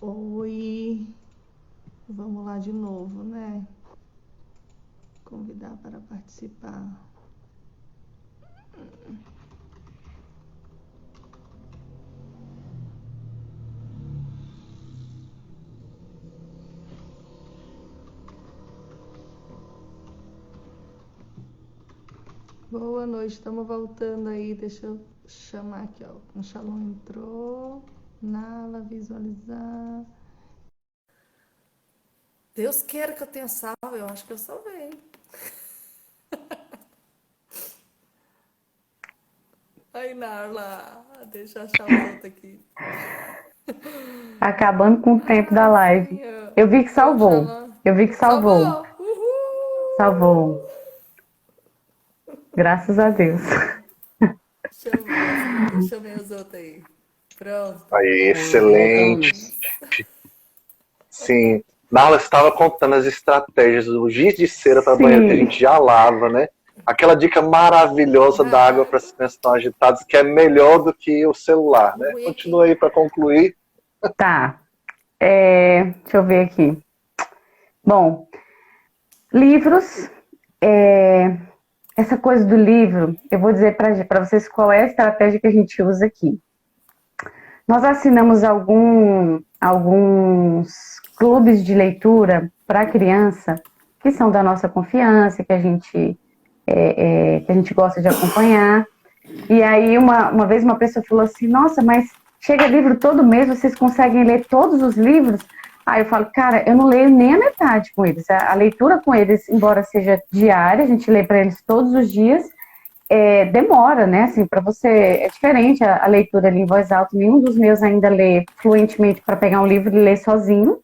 Oi, vamos lá de novo, né? Convidar para participar. Boa noite, estamos voltando aí. Deixa eu chamar aqui, ó. O Shalom entrou. Nala, visualizar. Deus queira que eu tenha salvo, eu acho que eu salvei. Aí, Nala, deixa eu achar os outros aqui. Acabando com o tempo da Ai, live. Senhor. Eu vi que Foi o salvou. Shalom. Eu vi que salvou. Salvou! Uhul! Salvou. Graças a Deus. Deixa eu ver deixa eu ver os outros aí. Pronto. Aí, excelente. Voltamos. Sim. Nala estava contando as estratégias do giz de cera para banheiro que a Sim, gente já lava, né? Aquela dica maravilhosa da água para as crianças não agitadas, que é melhor do que o celular, né? Fui Continua aqui. aí para concluir. tá. Deixa eu ver aqui. Bom, livros. é, Essa coisa do livro, eu vou dizer para vocês qual é a estratégia que a gente usa aqui. Nós assinamos alguns clubes de leitura para criança, que são da nossa confiança, que a gente gosta de acompanhar. E aí, uma vez uma pessoa falou assim, nossa, mas chega livro todo mês, vocês conseguem ler todos os livros? Aí eu falo, cara, eu não leio nem a metade com eles. A leitura com eles, embora seja diária, a gente lê para eles todos os dias, demora, né? Assim, para você, é diferente a leitura ali em voz alta. Nenhum dos meus ainda lê fluentemente para pegar um livro e ler sozinho.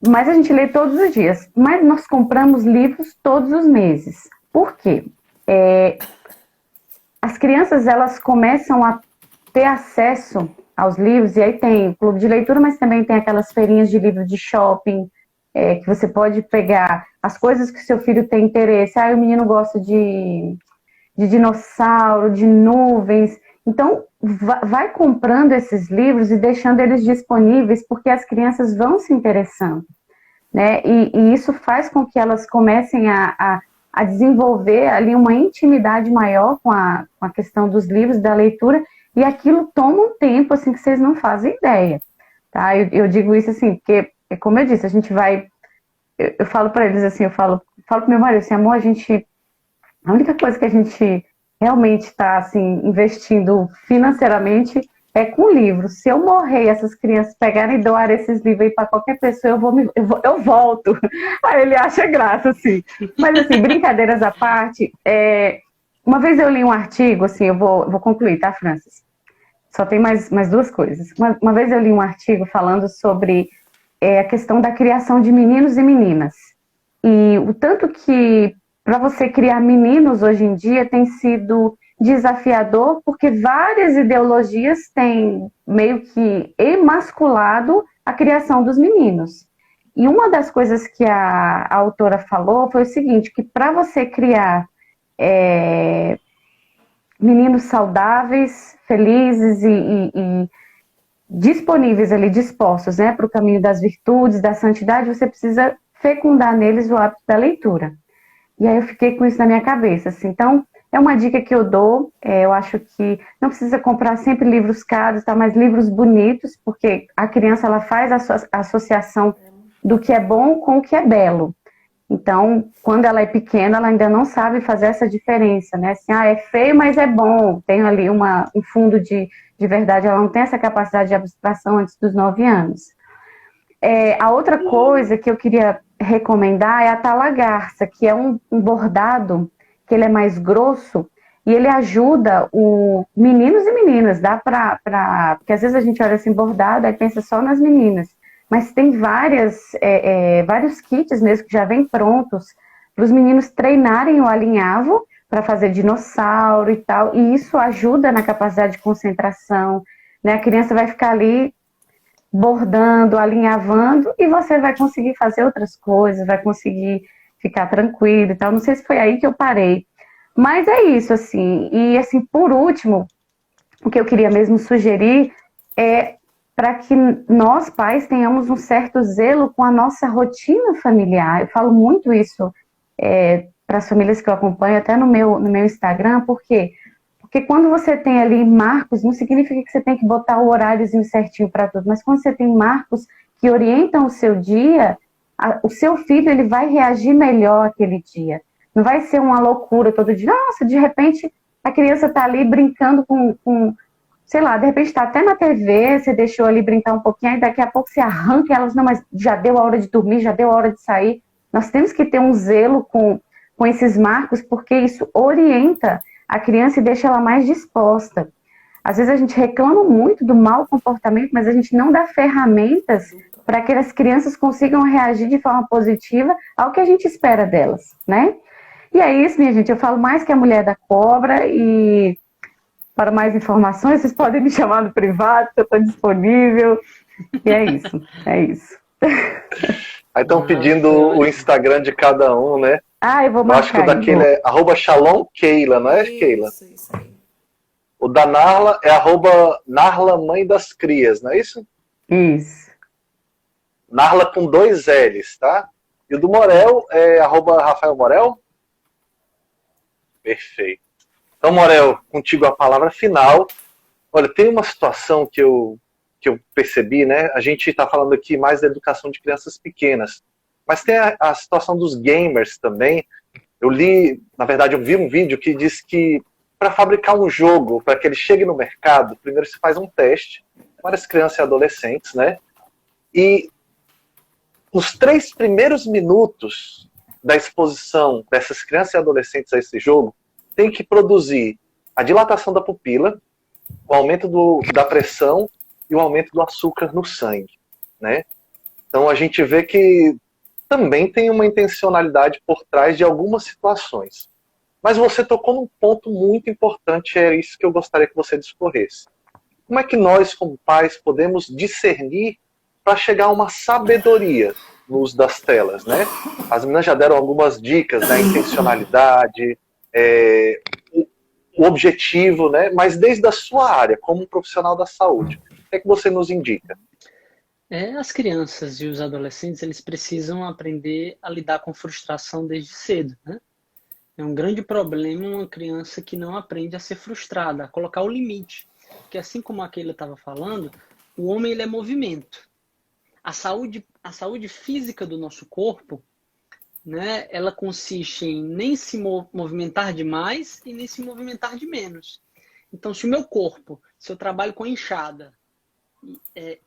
Mas a gente lê todos os dias. Mas nós compramos livros todos os meses. Por quê? As crianças, elas começam a ter acesso aos livros, e aí tem o clube de leitura, mas também tem aquelas feirinhas de livro de shopping, que você pode pegar as coisas que seu filho tem interesse. Ah, o menino gosta de dinossauro, de nuvens. Então, vai comprando esses livros e deixando eles disponíveis, porque as crianças vão se interessando, né? E isso faz com que elas comecem a desenvolver ali uma intimidade maior com a questão dos livros, da leitura, e aquilo toma um tempo, assim, que vocês não fazem ideia, tá? Eu digo isso assim, porque, como eu disse, a gente vai... Eu falo para eles assim, eu falo pro meu marido assim, amor, a única coisa que a gente realmente está assim, investindo financeiramente é com livros. Se eu morrer e essas crianças pegarem e doarem esses livros aí para qualquer pessoa, eu volto. Aí ele acha graça, assim. Mas, assim, brincadeiras à parte, uma vez eu li um artigo, assim, eu vou concluir, tá, Francis? Só tem mais duas coisas. Uma vez eu li um artigo falando sobre a questão da criação de meninos e meninas. E o tanto que para você criar meninos hoje em dia tem sido desafiador, porque várias ideologias têm meio que emasculado a criação dos meninos. E uma das coisas que a autora falou foi o seguinte, que para você criar meninos saudáveis, felizes e disponíveis ali, dispostos, né, para o caminho das virtudes, da santidade, você precisa fecundar neles o hábito da leitura. E aí eu fiquei com isso na minha cabeça, assim. Então, é uma dica que eu dou, eu acho que não precisa comprar sempre livros caros, tá, mas livros bonitos, porque a criança, ela faz a associação do que é bom com o que é belo. Então, quando ela é pequena, ela ainda não sabe fazer essa diferença, né? Assim, é feio, mas é bom. Tem ali um fundo de verdade, ela não tem essa capacidade de abstração antes dos 9 anos. A outra coisa que eu queria recomendar é a talagarça, que é um bordado que ele é mais grosso e ele ajuda meninos e meninas, dá porque às vezes a gente olha assim bordado e pensa só nas meninas, mas tem vários kits mesmo que já vêm prontos para os meninos treinarem o alinhavo para fazer dinossauro e tal, e isso ajuda na capacidade de concentração, né? A criança vai ficar ali bordando, alinhavando, e você vai conseguir fazer outras coisas, vai conseguir ficar tranquilo e tal. Não sei se foi aí que eu parei. Mas é isso, assim. E, assim, por último, o que eu queria mesmo sugerir é para que nós, pais, tenhamos um certo zelo com a nossa rotina familiar. Eu falo muito isso para as famílias que eu acompanho, até no meu Instagram, porque quando você tem ali marcos, não significa que você tem que botar o horáriozinho certinho para tudo, mas quando você tem marcos que orientam o seu dia, o seu filho ele vai reagir melhor aquele dia. Não vai ser uma loucura todo dia. Nossa, de repente a criança está ali brincando com, sei lá, de repente está até na TV, você deixou ali brincar um pouquinho, aí daqui a pouco você arranca elas, não, mas já deu a hora de dormir, já deu a hora de sair. Nós temos que ter um zelo com esses marcos, porque isso orienta a criança e deixa ela mais disposta. Às vezes a gente reclama muito do mau comportamento, mas a gente não dá ferramentas para que as crianças consigam reagir de forma positiva ao que a gente espera delas, né? E é isso, minha gente, eu falo mais que a mulher da cobra e para mais informações vocês podem me chamar no privado, que eu estou disponível. E é isso, é isso. Aí estão pedindo o Instagram de cada um, né? Ah, eu vou Eu marcar. acho que o daquele é @shalomkeila, não é, Keila? Isso aí. O da Narla é @Narla Mãe das Crias, não é isso? Isso. Narla com 2 L's, tá? E o do Morel é @Rafael Morel? Perfeito. Então, Morel, contigo a palavra final. Olha, tem uma situação que eu percebi, né? A gente está falando aqui mais da educação de crianças pequenas, mas tem a situação dos gamers também. Eu vi um vídeo que diz que para fabricar um jogo, para que ele chegue no mercado, primeiro se faz um teste com várias crianças e adolescentes, né? E nos 3 primeiros minutos da exposição dessas crianças e adolescentes a esse jogo, tem que produzir a dilatação da pupila, o aumento da pressão e o aumento do açúcar no sangue, né? Então a gente vê que também tem uma intencionalidade por trás de algumas situações. Mas você tocou num ponto muito importante, é isso que eu gostaria que você discorresse. Como é que nós, como pais, podemos discernir para chegar a uma sabedoria no uso das telas, né? As meninas já deram algumas dicas, né? Intencionalidade, o objetivo, né? Mas desde a sua área, como um profissional da saúde, o que é que você nos indica? As crianças e os adolescentes, eles precisam aprender a lidar com frustração desde cedo, né? É um grande problema uma criança que não aprende a ser frustrada, a colocar o limite. Porque assim como a Keila estava falando, o homem ele é movimento. A saúde física do nosso corpo, né, ela consiste em nem se movimentar demais e nem se movimentar de menos. Então, se eu trabalho com enxada,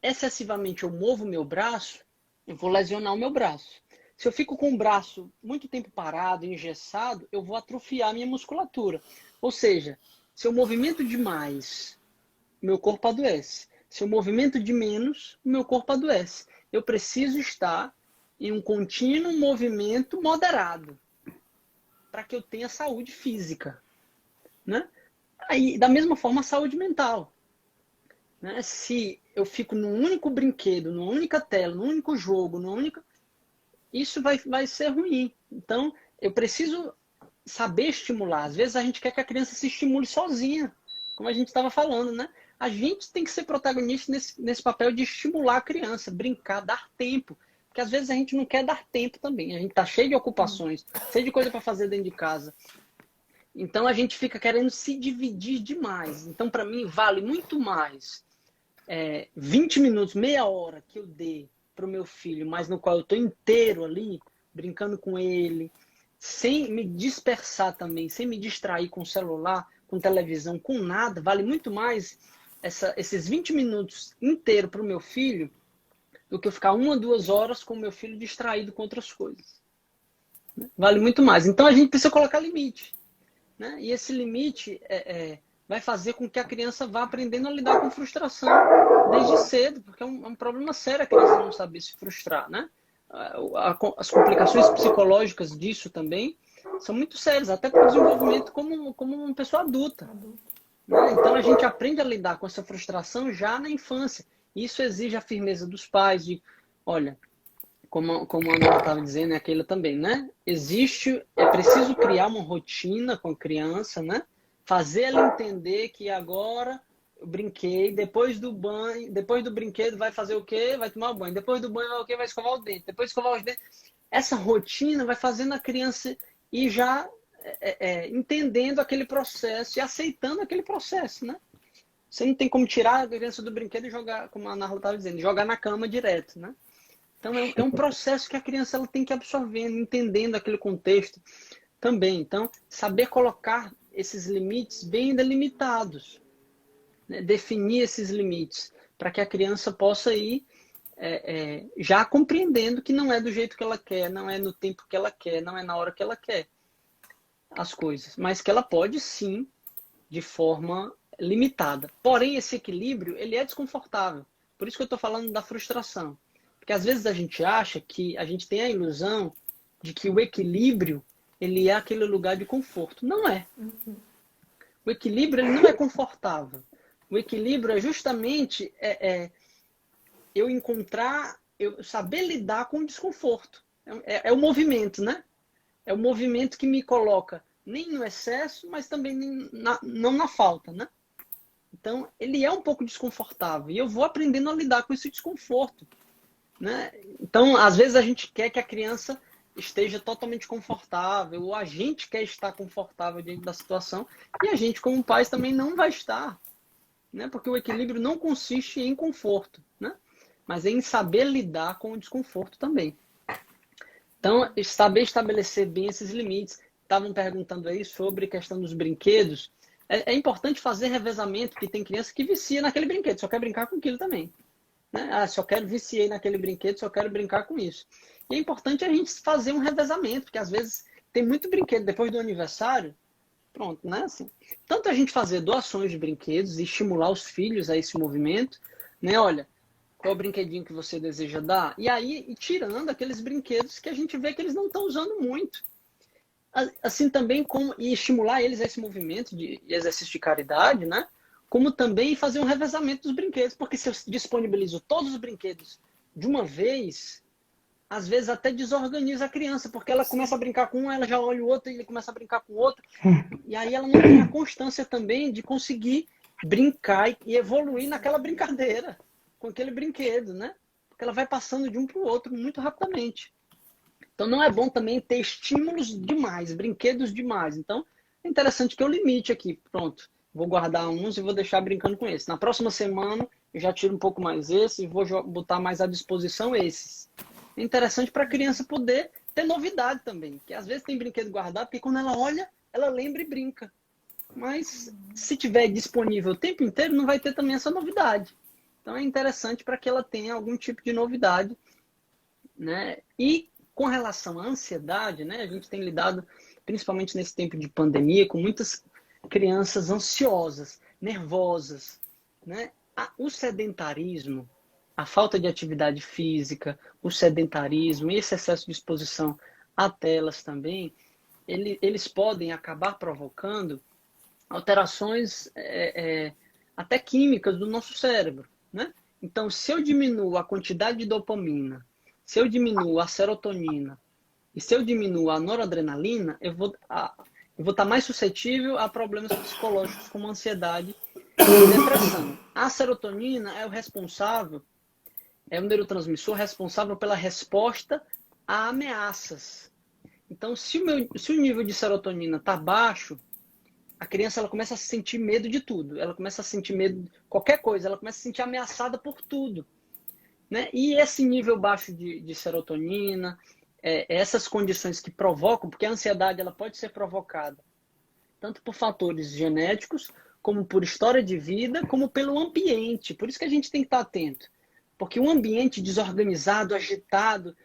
excessivamente eu movo o meu braço, eu vou lesionar o meu braço. Se eu fico com o braço muito tempo parado, engessado, eu vou atrofiar a minha musculatura. Ou seja, se eu movimento demais, meu corpo adoece. Se eu movimento de menos, meu corpo adoece. Eu preciso estar em um contínuo movimento moderado para que eu tenha saúde física, né? Aí, da mesma forma, a saúde mental. Né? Se eu fico num único brinquedo, numa única tela, num único jogo, isso vai ser ruim. Então, eu preciso saber estimular. Às vezes a gente quer que a criança se estimule sozinha, como a gente estava falando, né? A gente tem que ser protagonista nesse papel de estimular a criança, brincar, dar tempo. Porque às vezes a gente não quer dar tempo também. A gente tá cheio de ocupações, cheio de coisa para fazer dentro de casa. Então a gente fica querendo se dividir demais. Então, para mim, vale muito mais 20 minutos, meia hora que eu dê para o meu filho, mas no qual eu estou inteiro ali, brincando com ele, sem me dispersar também, sem me distrair com celular, com televisão, com nada, vale muito mais esses 20 minutos inteiros para o meu filho do que eu ficar 1 ou 2 horas com o meu filho distraído com outras coisas. Vale muito mais. Então a gente precisa colocar limite. Né? E esse limite vai fazer com que a criança vá aprendendo a lidar com frustração desde cedo, porque é um problema sério a criança não saber se frustrar. Né? As complicações psicológicas disso também são muito sérias, até para o desenvolvimento como uma pessoa adulta. Né? Então a gente aprende a lidar com essa frustração já na infância. Isso exige a firmeza dos pais de, olha, como a Ana estava dizendo, aquela também, né? É preciso criar uma rotina com a criança, né? Fazer ela entender que agora eu brinquei, depois do banho, depois do brinquedo vai fazer o quê? Vai tomar banho. Depois do banho vai o quê? Vai escovar o dente. Depois de escovar os dentes. Essa rotina vai fazendo a criança ir já entendendo aquele processo e aceitando aquele processo, né? Você não tem como tirar a criança do brinquedo e jogar, como a Narla estava dizendo, jogar na cama direto, né? Então é um processo que a criança ela tem que ir absorvendo, entendendo aquele contexto também. Então, saber colocar esses limites bem delimitados, né? Definir esses limites, para que a criança possa ir já compreendendo que não é do jeito que ela quer, não é no tempo que ela quer, não é na hora que ela quer as coisas, mas que ela pode sim, de forma limitada. Porém, esse equilíbrio, ele é desconfortável. Por isso que eu estou falando da frustração. Porque às vezes a gente acha que a gente tem a ilusão de que o equilíbrio, ele é aquele lugar de conforto. Não é. O equilíbrio, ele não é confortável. O equilíbrio é justamente eu encontrar, eu saber lidar com o desconforto. É o movimento, né? É o movimento que me coloca nem no excesso, mas também não na falta, né? Então, ele é um pouco desconfortável. E eu vou aprendendo a lidar com esse desconforto, né? Então, às vezes a gente quer que a criança esteja totalmente confortável, ou a gente quer estar confortável diante da situação, e a gente, como pais, também não vai estar, né? Porque o equilíbrio não consiste em conforto, né? Mas em saber lidar com o desconforto também. Então, saber estabelecer bem esses limites. Estavam perguntando aí sobre a questão dos brinquedos. É importante fazer revezamento, porque tem criança que vicia naquele brinquedo, só quer brincar com aquilo também, né? Ah, só quero viciar naquele brinquedo, só quero brincar com isso. E é importante a gente fazer um revezamento, porque às vezes tem muito brinquedo depois do aniversário, pronto, né? Assim, tanto a gente fazer doações de brinquedos e estimular os filhos a esse movimento, né? Olha, qual é o brinquedinho que você deseja dar? E aí, ir tirando aqueles brinquedos que a gente vê que eles não estão usando muito. Assim também como e estimular eles a esse movimento de exercício de caridade, né? Como também fazer um revezamento dos brinquedos, porque se eu disponibilizo todos os brinquedos de uma vez, às vezes até desorganiza a criança, porque ela começa a brincar com um, ela já olha o outro, e ele começa a brincar com o outro, e aí ela não tem a constância também de conseguir brincar e evoluir naquela brincadeira, com aquele brinquedo, né? Porque ela vai passando de um para o outro muito rapidamente. Então, não é bom também ter estímulos demais, brinquedos demais. Então, é interessante que eu limite aqui. Pronto, vou guardar uns e vou deixar brincando com esse. Na próxima semana, eu já tiro um pouco mais esse e vou botar mais à disposição esses. É interessante para a criança poder ter novidade também. Que às vezes tem brinquedo guardado, porque quando ela olha, ela lembra e brinca. Mas se tiver disponível o tempo inteiro, não vai ter também essa novidade. Então, é interessante para que ela tenha algum tipo de novidade, né? E com relação à ansiedade, né, a gente tem lidado, principalmente nesse tempo de pandemia, com muitas crianças ansiosas, nervosas, né? O sedentarismo, a falta de atividade física, o sedentarismo e esse excesso de exposição a telas também, eles podem acabar provocando alterações até químicas do nosso cérebro, né? Então, se eu diminuo a quantidade de dopamina, se eu diminuo a serotonina e se eu diminuo a noradrenalina, eu vou estar mais suscetível a problemas psicológicos como ansiedade e depressão. A serotonina é é um neurotransmissor responsável pela resposta a ameaças. Então, se o nível de serotonina está baixo, a criança ela começa a sentir medo de tudo. Ela começa a sentir medo de qualquer coisa. Ela começa a se sentir ameaçada por tudo, né? E esse nível baixo de serotonina, essas condições que provocam, porque a ansiedade ela pode ser provocada tanto por fatores genéticos, como por história de vida, como pelo ambiente. Por isso que a gente tem que estar atento. Porque um ambiente desorganizado, agitado,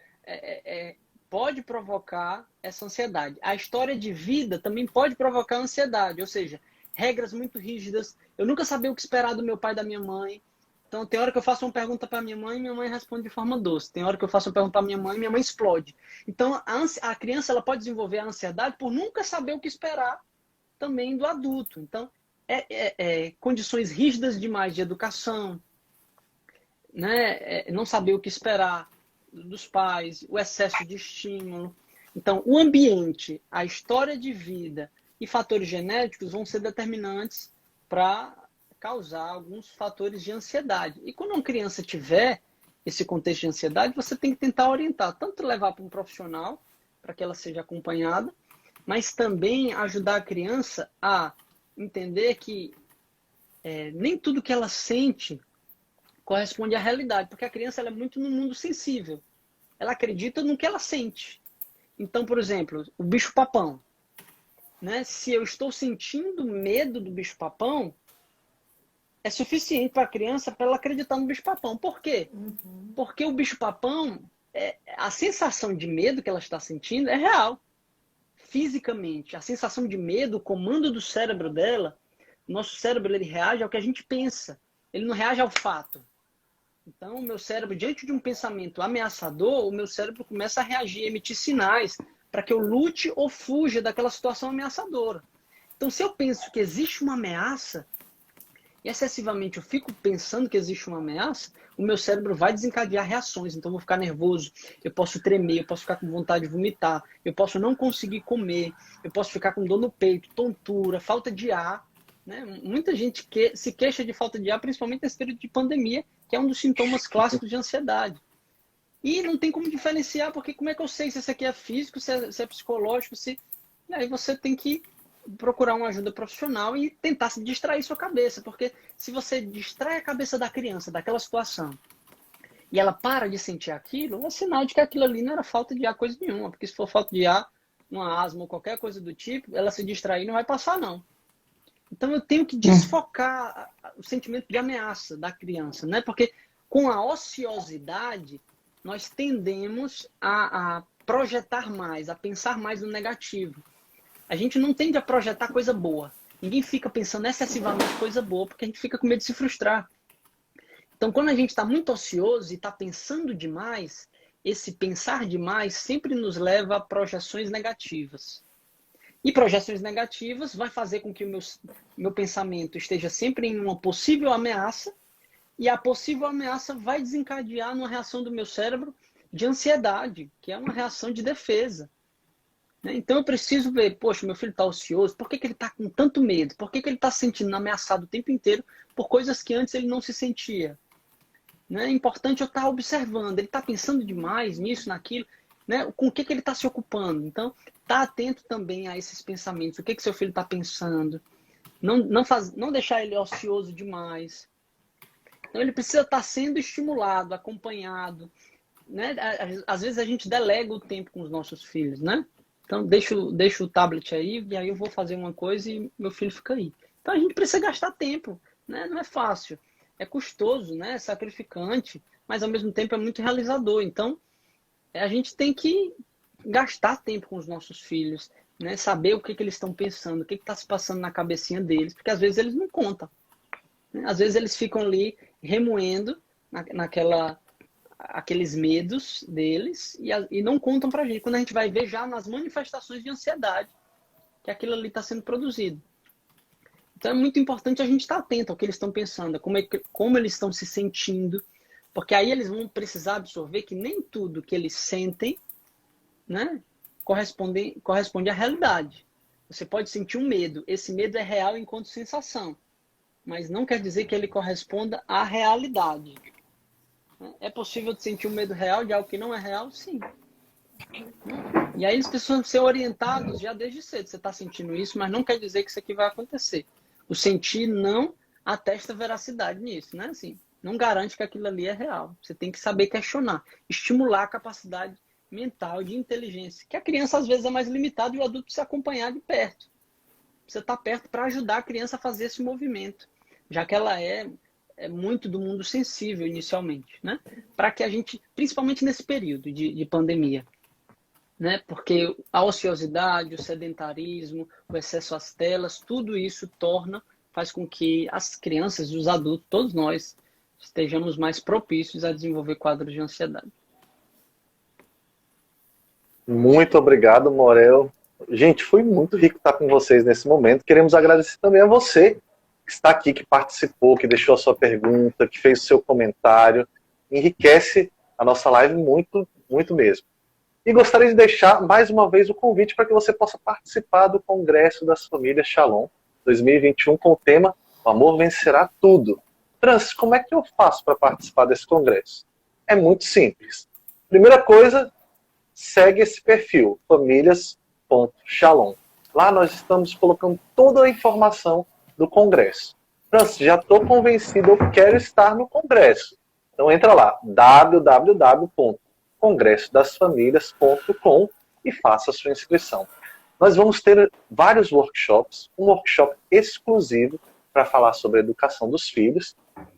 pode provocar essa ansiedade. A história de vida também pode provocar ansiedade, ou seja, regras muito rígidas. Eu nunca sabia o que esperar do meu pai e da minha mãe. Então, tem hora que eu faço uma pergunta para minha mãe responde de forma doce. Tem hora que eu faço uma pergunta para minha mãe explode. Então, a criança ela pode desenvolver a ansiedade por nunca saber o que esperar também do adulto. Então, condições rígidas demais de educação, né? Não saber o que esperar dos pais, o excesso de estímulo. Então, o ambiente, a história de vida e fatores genéticos vão ser determinantes para causar alguns fatores de ansiedade. E quando uma criança tiver esse contexto de ansiedade, você tem que tentar orientar, tanto levar para um profissional, para que ela seja acompanhada, mas também ajudar a criança a entender que nem tudo que ela sente corresponde à realidade, porque a criança ela é muito no mundo sensível. Ela acredita no que ela sente. Então, por exemplo, o bicho-papão. Né? Se eu estou sentindo medo do bicho-papão, é suficiente para a criança para ela acreditar no bicho-papão. Por quê? Porque o bicho-papão, a sensação de medo que ela está sentindo é real. Fisicamente, a sensação de medo, o comando do cérebro dela, o nosso cérebro ele reage ao que a gente pensa. Ele não reage ao fato. Então, o meu cérebro, diante de um pensamento ameaçador, o meu cérebro começa a reagir, emitir sinais para que eu lute ou fuja daquela situação ameaçadora. Então, se eu penso que existe uma ameaça, e excessivamente eu fico pensando que existe uma ameaça, o meu cérebro vai desencadear reações. Então, eu vou ficar nervoso, eu posso tremer, eu posso ficar com vontade de vomitar, eu posso não conseguir comer, eu posso ficar com dor no peito, tontura, falta de ar. Né? Muita gente se queixa de falta de ar, principalmente nesse período de pandemia, que é um dos sintomas clássicos de ansiedade. E não tem como diferenciar, porque como é que eu sei se isso aqui é físico, se é psicológico, se... E aí você tem que procurar uma ajuda profissional e tentar se distrair sua cabeça, porque se você distrai a cabeça da criança daquela situação e ela para de sentir aquilo, é sinal de que aquilo ali não era falta de ar coisa nenhuma, porque se for falta de ar, uma asma ou qualquer coisa do tipo, ela se distrair não vai passar não. Então eu tenho que desfocar o sentimento de ameaça da criança, né? Porque com a ociosidade nós tendemos a projetar mais, a pensar mais no negativo. A gente não tende a projetar coisa boa. Ninguém fica pensando excessivamente coisa boa, porque a gente fica com medo de se frustrar. Então, quando a gente está muito ocioso e está pensando demais, esse pensar demais sempre nos leva a projeções negativas. E projeções negativas vai fazer com que o meu pensamento esteja sempre em uma possível ameaça, e a possível ameaça vai desencadear numa reação do meu cérebro de ansiedade, que é uma reação de defesa. Então eu preciso ver, poxa, meu filho está ocioso, por que ele está com tanto medo? Por que ele está se sentindo ameaçado o tempo inteiro por coisas que antes ele não se sentia? É importante eu estar observando, ele está pensando demais nisso, naquilo, né? Com o que ele está se ocupando? Então, tá atento também a esses pensamentos, o que seu filho está pensando, não deixar ele ocioso demais. Então ele precisa estar sendo estimulado, acompanhado, né? Às vezes a gente delega o tempo com os nossos filhos, né? Então deixa o tablet aí, e aí eu vou fazer uma coisa e meu filho fica aí. Então a gente precisa gastar tempo, né? Não é fácil, é custoso, né? É sacrificante, mas ao mesmo tempo é muito realizador. Então a gente tem que gastar tempo com os nossos filhos, né? Saber o que eles estão pensando, o que está se passando na cabecinha deles, porque às vezes eles não contam. Né? Às vezes eles ficam ali remoendo aqueles medos deles e não contam pra gente. Quando a gente vai ver já nas manifestações de ansiedade que aquilo ali está sendo produzido. Então é muito importante a gente estar atento ao que eles estão pensando, como eles estão se sentindo, porque aí eles vão precisar absorver que nem tudo que eles sentem, né, corresponde à realidade. Você pode sentir um medo. Esse medo é real enquanto sensação, mas não quer dizer que ele corresponda à realidade. É possível sentir um medo real de algo que não é real? Sim. E aí eles precisam ser orientados já desde cedo. Você está sentindo isso, mas não quer dizer que isso aqui vai acontecer. O sentir não atesta veracidade nisso, né? Assim, não garante que aquilo ali é real. Você tem que saber questionar, estimular a capacidade mental de inteligência, que a criança às vezes é mais limitada e o adulto precisa acompanhar de perto. Você está perto para ajudar a criança a fazer esse movimento, já que ela é muito do mundo sensível inicialmente, né? Para que a gente, principalmente nesse período de pandemia, né? Porque a ociosidade, o sedentarismo, o excesso às telas, tudo isso faz com que as crianças e os adultos, todos nós, estejamos mais propícios a desenvolver quadros de ansiedade. Muito obrigado, Morel. Gente, foi muito rico estar com vocês nesse momento. Queremos agradecer também a você que está aqui, que participou, que deixou a sua pergunta, que fez o seu comentário. Enriquece a nossa live muito, muito mesmo. E gostaria de deixar mais uma vez o convite para que você possa participar do Congresso das Famílias Shalom 2021 com o tema O amor vencerá tudo. Francis, como é que eu faço para participar desse congresso? É muito simples. Primeira coisa, segue esse perfil, famílias.shalom. Lá nós estamos colocando toda a informação do congresso. Francis, já estou convencido, eu quero estar no congresso. Então entra lá, www.congressodasfamilias.com e faça a sua inscrição. Nós vamos ter vários workshops, um workshop exclusivo para falar sobre a educação dos filhos.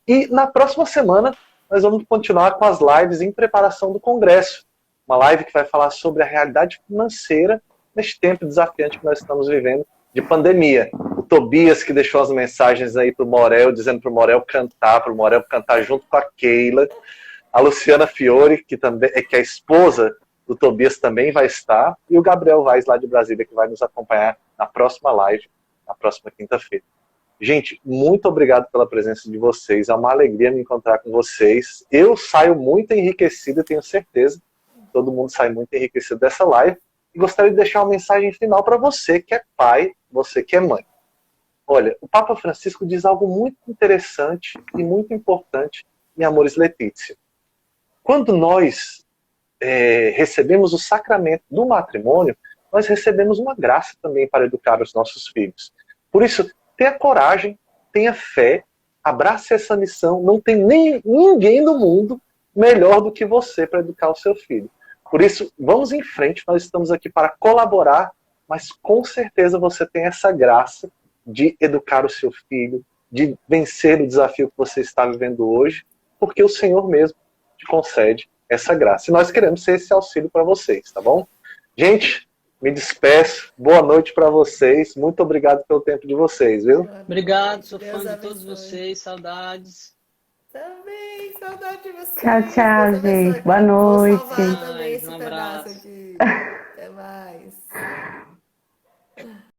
E na próxima semana nós vamos continuar com as lives em preparação do congresso. Uma live que vai falar sobre a realidade financeira neste tempo desafiante que nós estamos vivendo de pandemia. O Tobias, que deixou as mensagens aí para o Morel, dizendo para o Morel cantar junto com a Keila. A Luciana Fiore, que também que é a esposa do Tobias, também vai estar. E o Gabriel Vaz, lá de Brasília, que vai nos acompanhar na próxima live, na próxima quinta-feira. Gente, muito obrigado pela presença de vocês. É uma alegria me encontrar com vocês. Eu saio muito enriquecido, tenho certeza. Todo mundo sai muito enriquecido dessa live. E gostaria de deixar uma mensagem final para você que é pai, você que é mãe. Olha, o Papa Francisco diz algo muito interessante e muito importante em Amoris Laetitia. Quando nós recebemos o sacramento do matrimônio, nós recebemos uma graça também para educar os nossos filhos. Por isso, tenha coragem, tenha fé, abrace essa missão. Não tem ninguém no mundo melhor do que você para educar o seu filho. Por isso, vamos em frente, nós estamos aqui para colaborar, mas com certeza você tem essa graça de educar o seu filho, de vencer o desafio que você está vivendo hoje, porque o Senhor mesmo te concede essa graça. E nós queremos ser esse auxílio para vocês, tá bom? Gente, me despeço. Boa noite para vocês. Muito obrigado pelo tempo de vocês, viu? Obrigado, sou Deus fã de abençoe. todos vocês, saudades. Também, saudade de vocês. Tchau, tchau, Deus abençoe. gente. Boa Vou noite. salvar também Um esse pedaço abraço. aqui. Até mais.